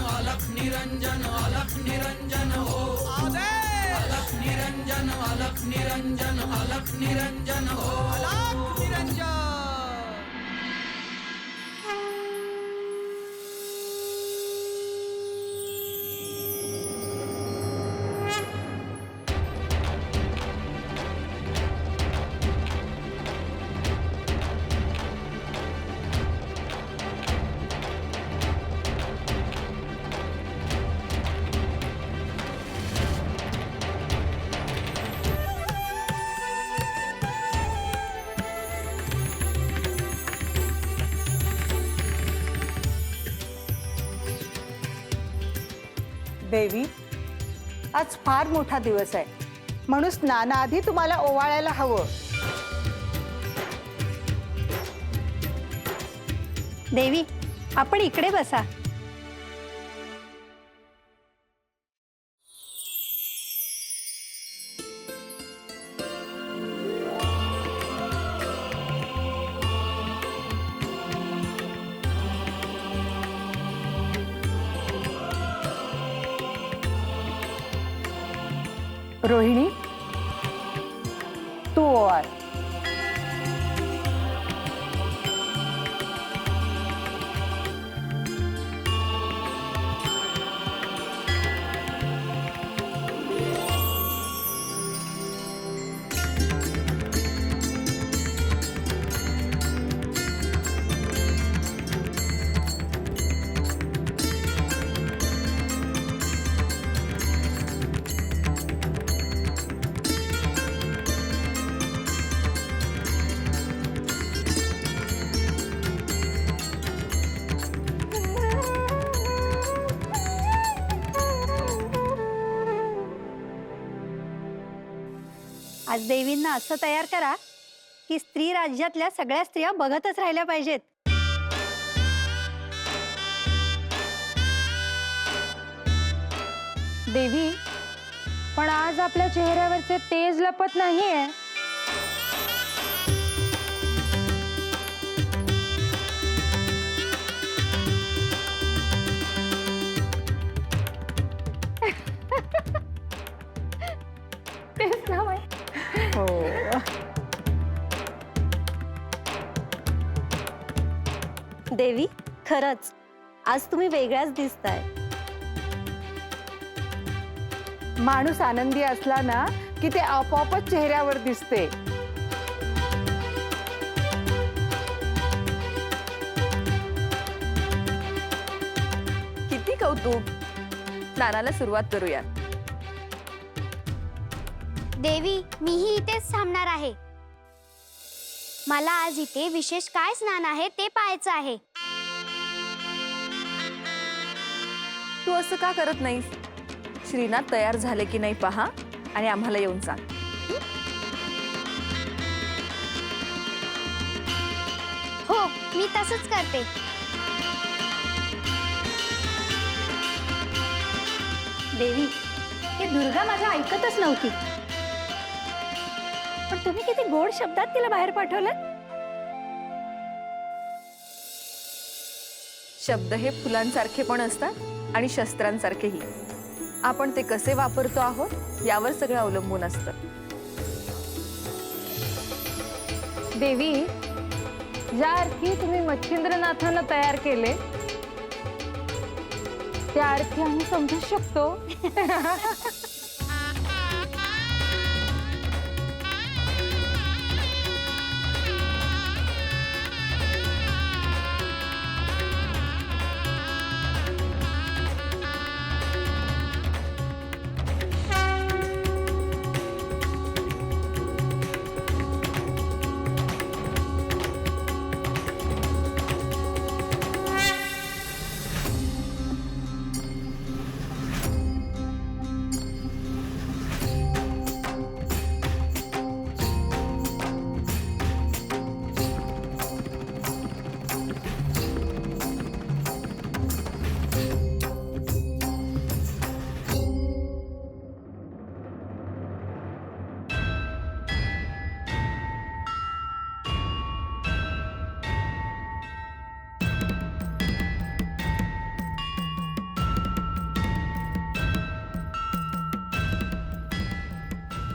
अलख निरंजन अलख निरंजन हो अलख निरंजन अलख निरंजन अलख निरंजन हो अलख निरंजन। देवी, आज फार मोठा दिवस आहे म्हणून स्नानाआधी तुम्हाला ओवाळायला हवं। देवी, आपण इकडे बसा। रोहिणी, तू ओवाळ। आज देवींना असं तयार करा की स्त्री राज्यातल्या सगळ्या स्त्रिया बघतच राहिल्या पाहिजेत। देवी, पण आज आपल्या चेहऱ्यावरचे तेज लपत नाहीये। तेच ना बाई। हो, देवी, खरंच आज तुम्ही वेगळ्याच दिसताय। माणूस आनंदी असला ना की ते आपोआपच चेहऱ्यावर दिसते। किती कौतुक। स्नानाला सुरुवात करूया। देवी, मीही इथेच थांबणार आहे। मला आज इथे विशेष काय स्नान आहे ते पाहायचं आहे। तू असं का करत नाहीस? श्रीनाथ तयार झाले की नाही पहा आणि आम्हाला येऊन सांग। हो, मी तसंच करते। देवी, ही दुर्गा माझ्या ऐकतच नव्हती, पण तुम्ही किती गोड शब्दात तिला बाहेर पाठवलं। शब्द हे फुलांसारखे पण असतात आणि शस्त्रांसारखेही। आपण ते कसे वापरतो आहोत यावर सगळं अवलंबून असतं। देवी, ज्या अर्थी तुम्ही मच्छिंद्रनाथांना तयार केले त्या अर्थी आम्ही समजू शकतो।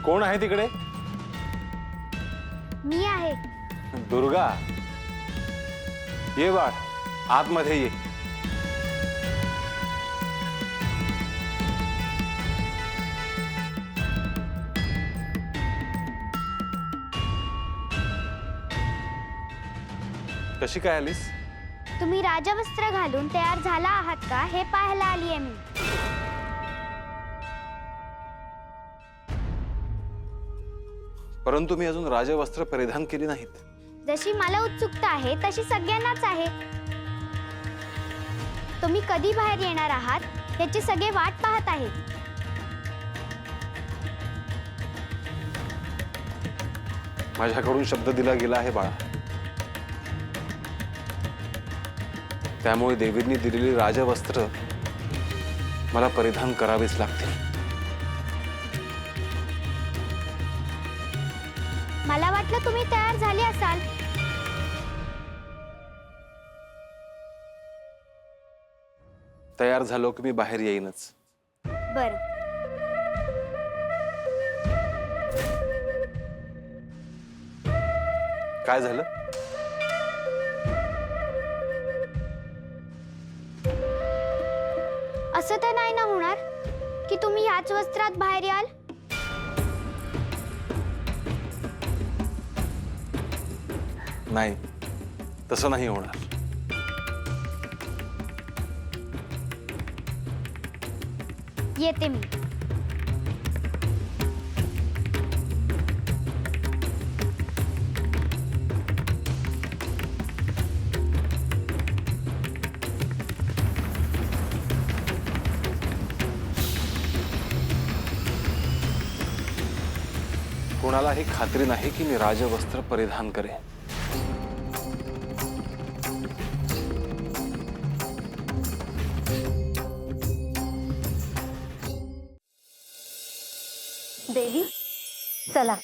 कोण आहे तिकडे? मी आहे. दुर्गा, ये बाळ, आतमध्ये ये. कशी काय आलीस? तुम्ही राजवस्त्र घालून तयार झाला आहात का हे पाहायला आली आहे मी. परंतु मी अजून राजवस्त्र परिधान केली नाहीत. जशी मला उत्सुकता आहे तशी सगळ्यांनाच आहे. तुम्ही कधी बाहेर येणार आहात याची सगळे वाट पाहत आहेत. माझ्याकडून शब्द दिला गेला आहे बाळा. त्यामुळे देवींनी दिलेली राजवस्त्र मला परिधान करावीच लागतील. मला वाटलं तुम्ही तयार झाले असाल. तयार झालो की मी बाहेर येईनच. बरं. काय झालं? असं तर नाही ना होणार की तुम्ही ह्याच वस्त्रात बाहेर याल. नाही, तसं नाही होणार. येते मी. कोणालाही खात्री नाही की मी राजवस्त्र परिधान करेन. देवी चला.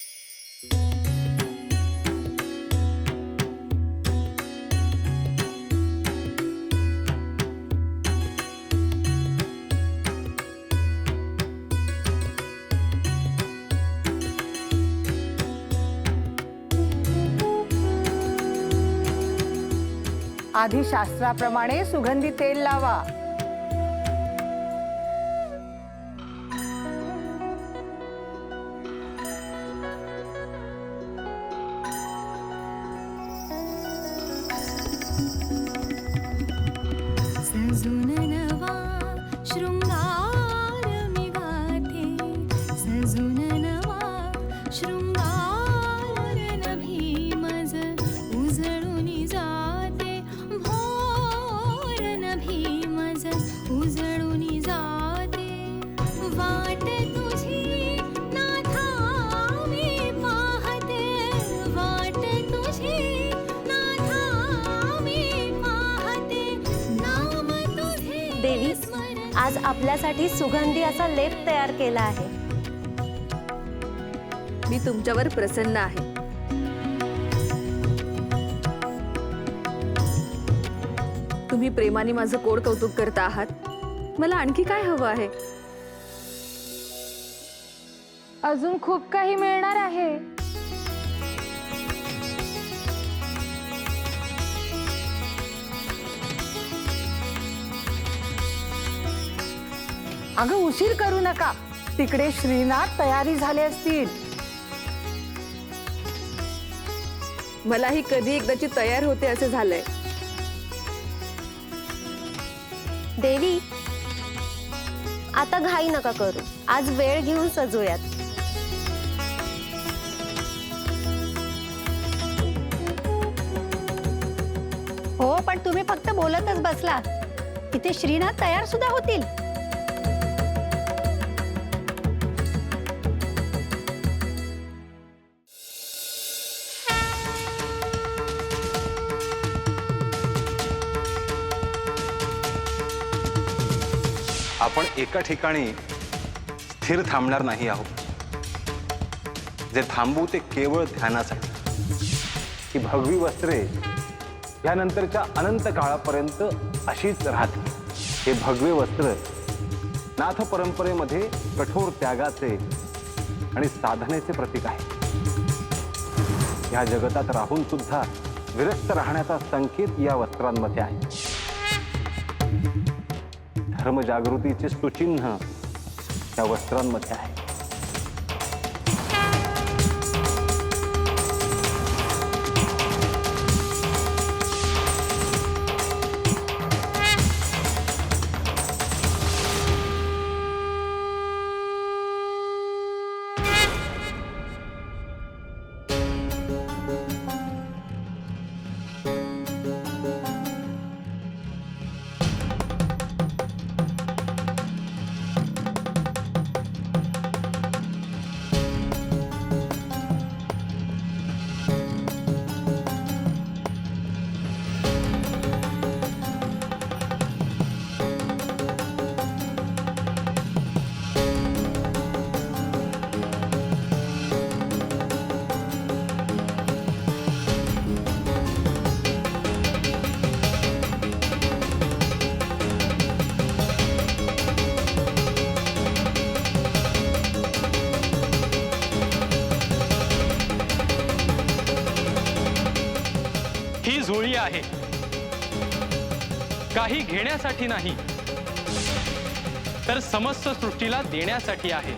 आधी शास्त्राप्रमाणे सुगंधी तेल लावा. सजून नवा शृंगार मी गाते. सजून नवा शृंगार नभी मज उजळून जाते. भोर नभी मज उजळून जाते. वाट तुझी नाथा मी पाहते. वाट तुझी नाथा मी पाहते. नाम तुझे देवी आज आपल्यासाठी सुगंधी असा लेप तयार केला आहे. मी तुमच्यावर प्रसन्न आहे. तुम्ही प्रेमाने माझं कोड कौतुक करता आहात. मला आणखी काय हवं आहे? अजून खूप काही मिळणार आहे. अगं उशीर करू नका. तिकडे श्रीनाथ तयारी झाले असतील. मलाही कधी एकदाची तयार होते असे झालंय. देवी आता घाई नका करू. आज वेळ घेऊन सजूयात. हो पण तुम्ही फक्त बोलतच बसलात. इथे श्रीनाथ तयार सुद्धा होतील. आपण एका ठिकाणी स्थिर थांबणार नाही आहोत. जे थांबू ते केवळ ध्यानासाठी. ही भगवी वस्त्रे यानंतरच्या अनंत काळापर्यंत अशीच राहतील. हे भगवे वस्त्र नाथ परंपरेमध्ये कठोर त्यागाचे आणि साधनेचे प्रतीक आहे. या जगतात राहून सुद्धा विरक्त राहण्याचा संकेत या वस्त्रांमध्ये आहे. धर्मजागृतीचे सुचिन्ह या वस्त्रांमध्ये आहे. ही झोळी आहे, काही घेण्यासाठी नाही, तर समस्त सृष्टीला देण्यासाठी आहे.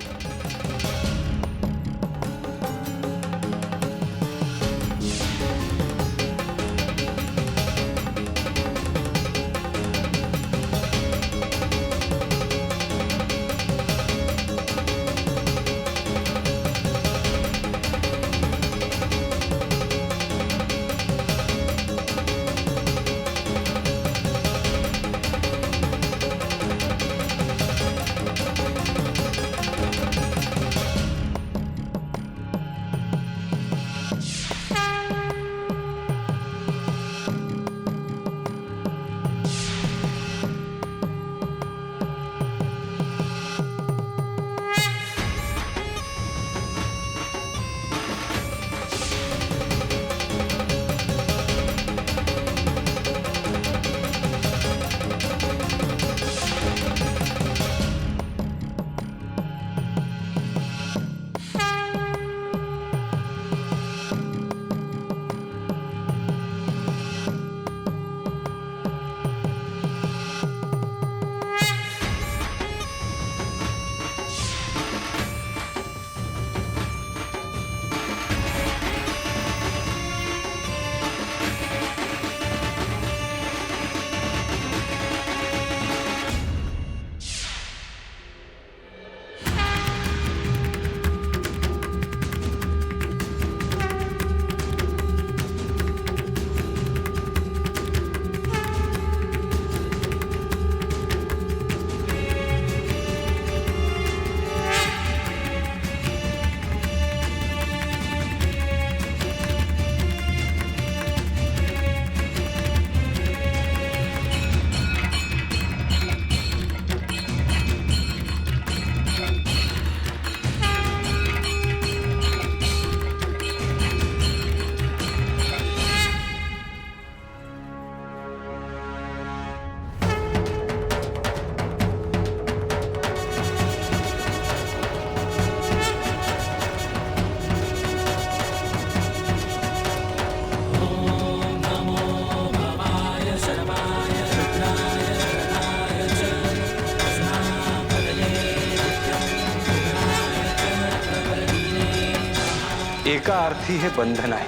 एका अर्थी हे बंधन आहे.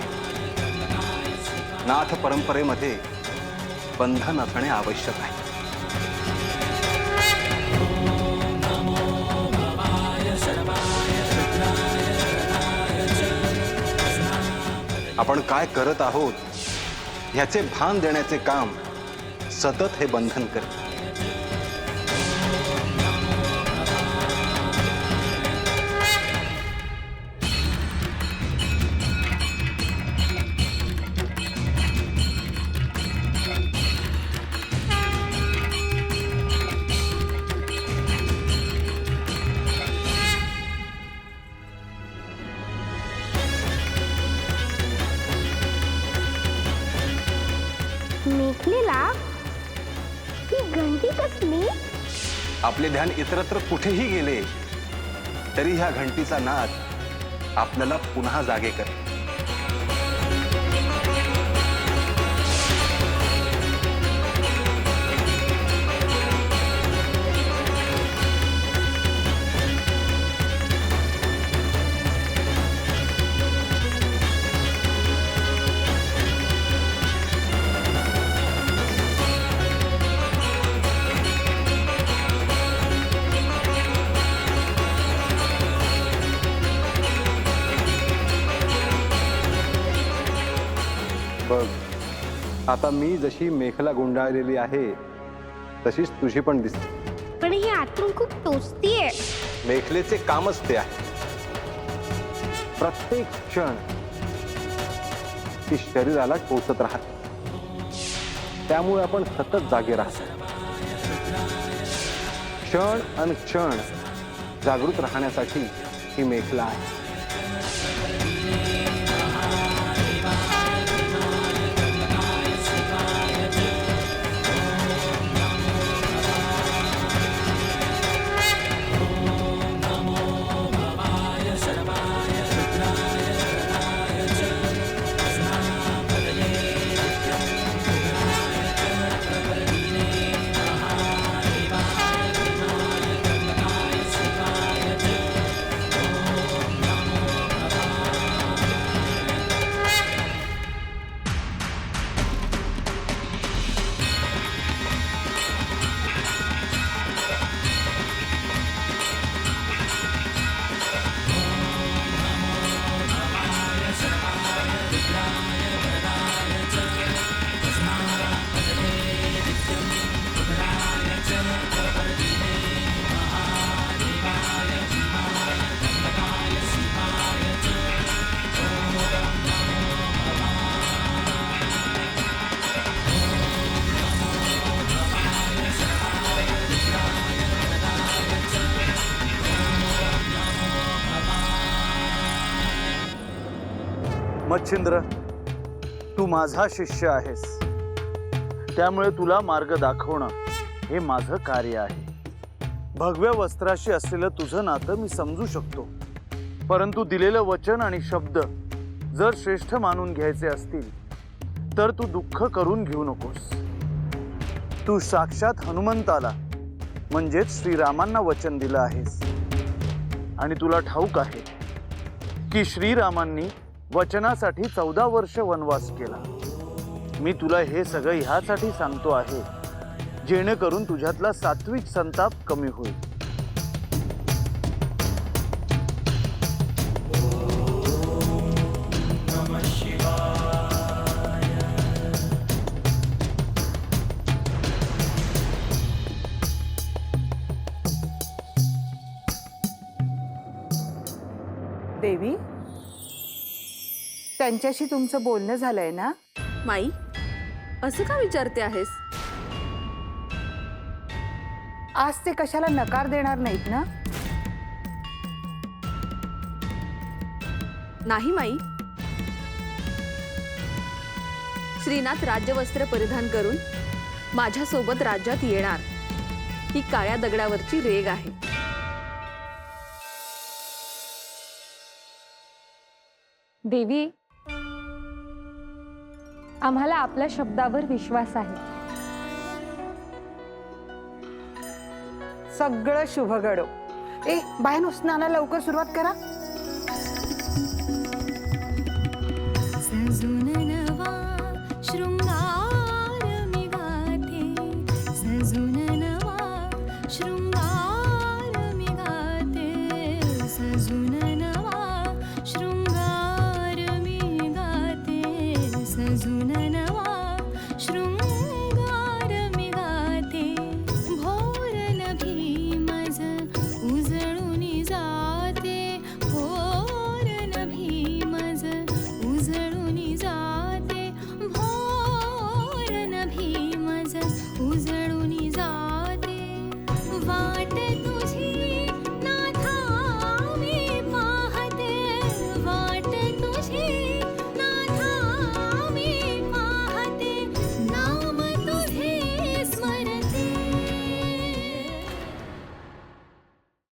नाथ परंपरेमध्ये बंधन असणे आवश्यक आहे. आपण काय करत आहोत ह्याचे भान देण्याचे काम सतत हे बंधन करते. मेखलेला ही घंटी कसली? आपले ध्यान इतरत्र कुठेही गेले तरी ह्या घंटीचा नाद आपल्याला पुन्हा जागे करेल. बघ, आता मी जशी मेखला गुंडाळलेली आहे तशीच तुझी पण दिसते. पण ही आतून खूप टोचतीये. मेखलेचे कामच ते आहे. प्रत्येक क्षण ती शरीराला टोचत राहते. त्यामुळे आपण सतत जागे राहतो. क्षण आणि क्षण जागृत राहण्यासाठी ही मेखला आहे. मच्छिंद्र, तू माझा शिष्य आहेस, त्यामुळे तुला मार्ग दाखवणं हे माझं कार्य आहे. भगव्या वस्त्राशी असलेलं तुझं नातं मी समजू शकतो, परंतु दिलेलं वचन आणि शब्द जर श्रेष्ठ मानून घ्यायचे असतील तर तू दुःख करून घेऊ नकोस. तू साक्षात हनुमंताला म्हणजेच श्रीरामांना वचन दिलं आहेस आणि तुला ठाऊक आहे की श्रीरामांनी वचनासाठी 14 वर्ष वनवास केला. मी तुला हे सगळं ह्यासाठी सांगतो आहे जेणेकरून तुझ्यातला सात्विक संताप कमी होईल. देवी, त्यांच्याशी तुमचं बोलणं झालंय ना? माई, असं का विचारते आहेस? आज ते कशाला नकार देणार नाहीत ना? नाही माई. श्रीनाथ राज्यवस्त्र परिधान करून माझ्या सोबत राज्यात येणार ही काळ्या दगडावरची रेग आहे. देवी, आम्हाला आपल्या शब्दावर विश्वास आहे. सगळं शुभ घडो. बाहेर स्नानाला लवकर सुरुवात करा.